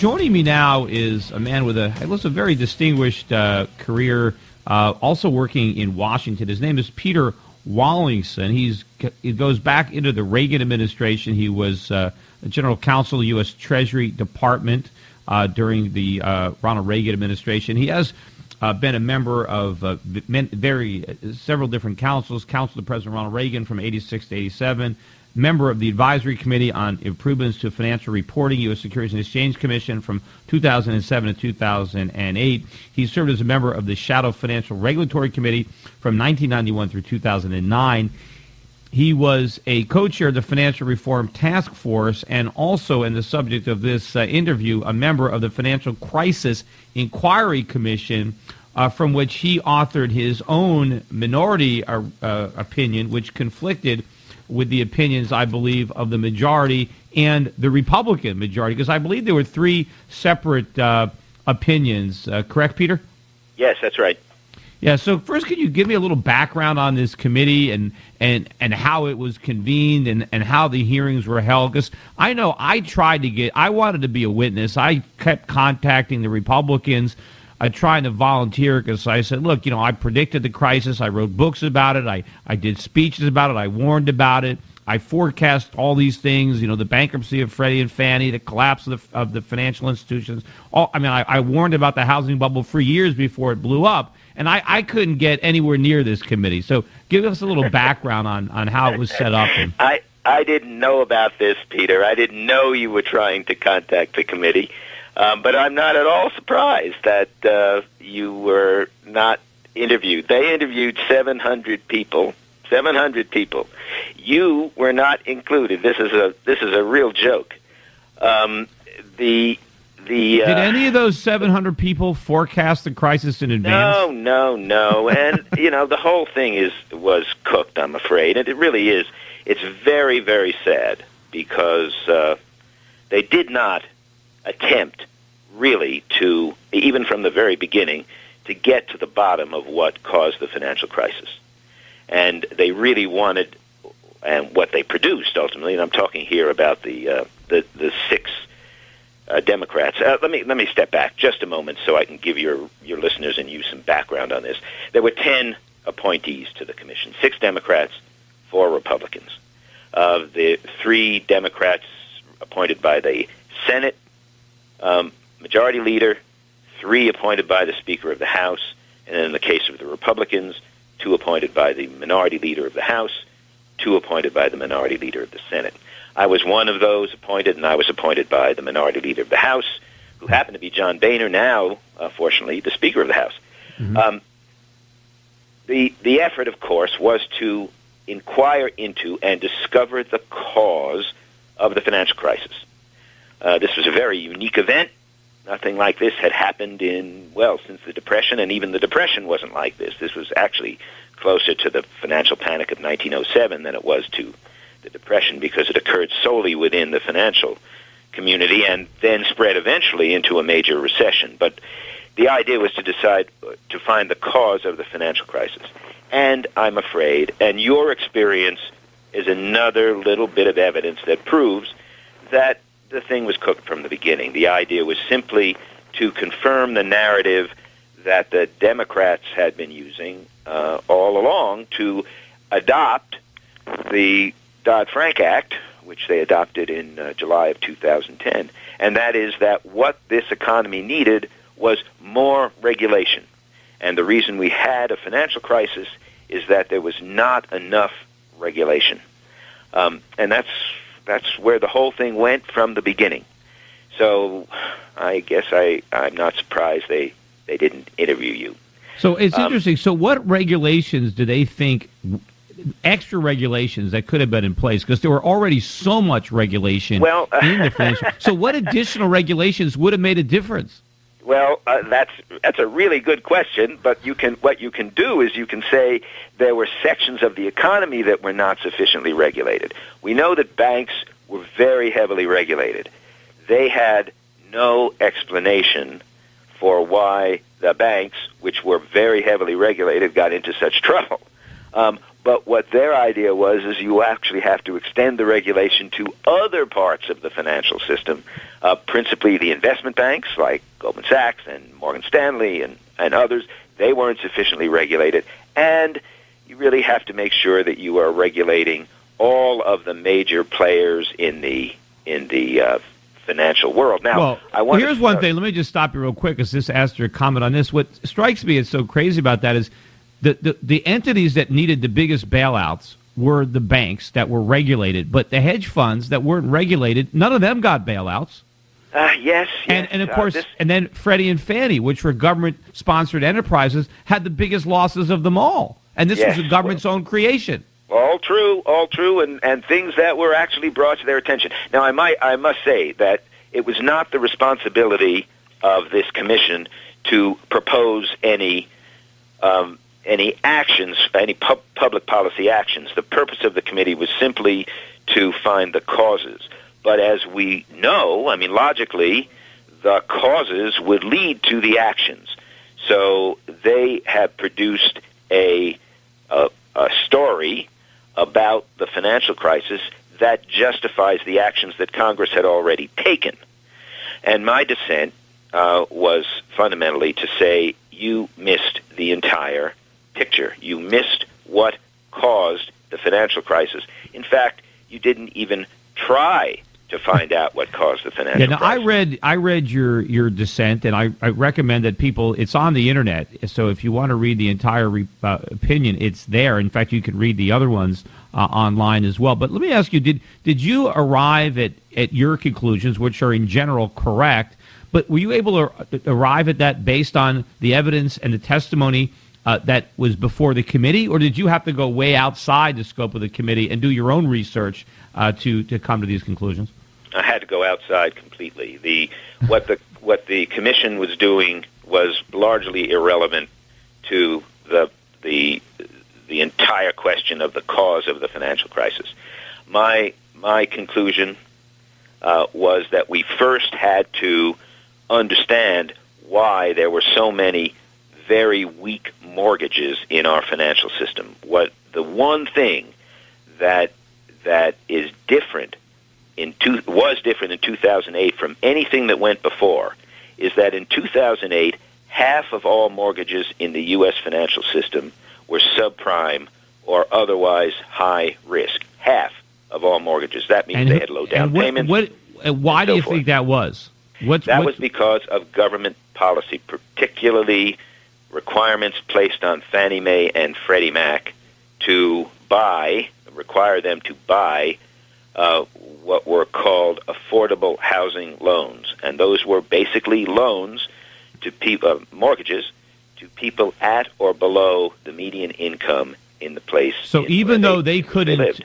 joining me now is a man with a very distinguished career, also working in Washington. His name is Peter Wallison. He goes back into the Reagan administration. He was the general counsel of the U.S. Treasury Department during the Ronald Reagan administration. He has been a member of several different councils, Council of President Ronald Reagan from 86 to 87, member of the Advisory Committee on Improvements to Financial Reporting, U.S. Securities and Exchange Commission from 2007 to 2008. He served as a member of the Shadow Financial Regulatory Committee from 1991 through 2009. He was a co-chair of the Financial Reform Task Force and also, in the subject of this interview, a member of the Financial Crisis Inquiry Commission, from which he authored his own minority opinion, which conflicted with the opinions, I believe, of the majority and the Republican majority, because I believe there were three separate opinions. Correct, Peter? Yes, that's right. Yeah, so first, can you give me a little background on this committee and how it was convened and how the hearings were held? Because I know I wanted to be a witness. I kept contacting the Republicans, trying to volunteer, because I said, look, I predicted the crisis. I wrote books about it. I did speeches about it. I warned about it. I forecast all these things, the bankruptcy of Freddie and Fannie, the collapse of the financial institutions. I warned about the housing bubble for years before it blew up. And I couldn't get anywhere near this committee. So give us a little background on how it was set up. I didn't know about this, Peter. I didn't know you were trying to contact the committee. But I'm not at all surprised that you were not interviewed. They interviewed 700 people. 700 people. You were not included. This is a real joke. Did any of those 700 people forecast the crisis in advance? No. And, the whole thing was cooked, I'm afraid. And it really is. It's very, very sad because they did not attempt, really, to, even from the very beginning, to get to the bottom of what caused the financial crisis. And they really wanted, and what they produced, ultimately, and I'm talking here about the six Democrats. Let me step back just a moment so I can give your listeners and you some background on this. There were 10 appointees to the commission, 6 Democrats, 4 Republicans. Of the 3 Democrats appointed by the Senate Majority Leader, 3 appointed by the Speaker of the House, and in the case of the Republicans, 2 appointed by the Minority Leader of the House, 2 appointed by the Minority Leader of the Senate. I was one of those appointed, and I was appointed by the Minority Leader of the House, who happened to be John Boehner, now, fortunately, the Speaker of the House. Mm-hmm. The effort, of course, was to inquire into and discover the cause of the financial crisis. This was a very unique event. Nothing like this had happened since the Depression, and even the Depression wasn't like this. This was actually closer to the financial panic of 1907 than it was to the Depression, because it occurred solely within the financial community and then spread eventually into a major recession. But the idea was to decide to find the cause of the financial crisis. And I'm afraid, and your experience is another little bit of evidence that proves that the thing was cooked from the beginning. The idea was simply to confirm the narrative that the Democrats had been using all along to adopt the Dodd-Frank Act, which they adopted in July of 2010, and that is that what this economy needed was more regulation. And the reason we had a financial crisis is that there was not enough regulation. And that's where the whole thing went from the beginning. So I guess I'm not surprised they didn't interview you. So it's interesting. So what regulations do they think, extra regulations that could have been in place? Because there were already so much regulation in the financial. So what additional regulations would have made a difference? Well, that's a really good question, but what you can do is you can say there were sections of the economy that were not sufficiently regulated. We know that banks were very heavily regulated. They had no explanation for why the banks, which were very heavily regulated, got into such trouble. But what their idea was is you actually have to extend the regulation to other parts of the financial system, principally the investment banks like Goldman Sachs and Morgan Stanley and others. They weren't sufficiently regulated. And you really have to make sure that you are regulating all of the major players in the financial world. Now, here's one thing. Let me just stop you real quick, because this asked your comment on this. What strikes me as so crazy about that is the entities that needed the biggest bailouts were the banks that were regulated, but the hedge funds that weren't regulated, none of them got bailouts. Yes. And of course, and then Freddie and Fannie, which were government-sponsored enterprises, had the biggest losses of them all. And this was the government's own creation. All true, and things that were actually brought to their attention. Now, I must say that it was not the responsibility of this commission to propose any actions, any public policy actions. The purpose of the committee was simply to find the causes. But as we know, I mean, logically, the causes would lead to the actions. So they have produced a story about the financial crisis that justifies the actions that Congress had already taken. And my dissent was fundamentally to say you missed the entire picture. You missed what caused the financial crisis. In fact, you didn't even try to find out what caused the financial crisis. I read your dissent, and I recommend that people. It's on the internet, so if you want to read the entire opinion, it's there. In fact, you can read the other ones online as well. But let me ask you: Did you arrive at your conclusions, which are in general correct? But were you able to arrive at that based on the evidence and the testimony that was before the committee, or did you have to go way outside the scope of the committee and do your own research to come to these conclusions? I had to go outside completely. What the commission was doing was largely irrelevant to the entire question of the cause of the financial crisis. My conclusion was that we first had to understand why there were so many very weak mortgages in our financial system. What the one thing that is different was different in 2008 from anything that went before is that in 2008, half of all mortgages in the U.S. financial system were subprime or otherwise high risk. Half of all mortgages. That means they had low down payments. Why do you think that was? That was because of government policy, particularly requirements placed on Fannie Mae and Freddie Mac to require them to buy what were called affordable housing loans. And those were basically loans to people, mortgages to people at or below the median income in the place. So even though they couldn't,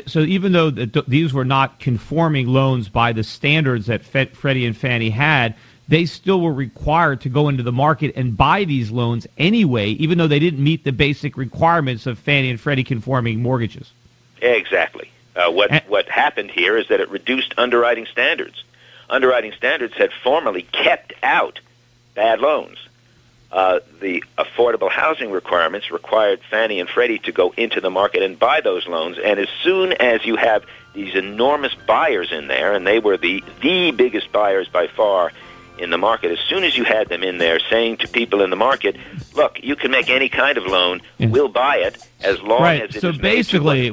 so even though these were not conforming loans by the standards that Freddie and Fannie had, they still were required to go into the market and buy these loans anyway, even though they didn't meet the basic requirements of Fannie and Freddie conforming mortgages. Exactly. What happened here is that it reduced underwriting standards. Underwriting standards had formerly kept out bad loans. The affordable housing requirements required Fannie and Freddie to go into the market and buy those loans. And as soon as you have these enormous buyers in there, and they were the biggest buyers by far in the market, as soon as you had them in there saying to people in the market, look, you can make any kind of loan, we'll buy it as long as it is basically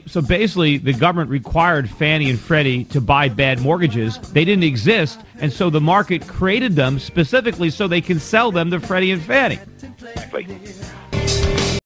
So basically, the government required Fannie and Freddie to buy bad mortgages. They didn't exist, and so the market created them specifically so they can sell them to Freddie and Fannie. Exactly.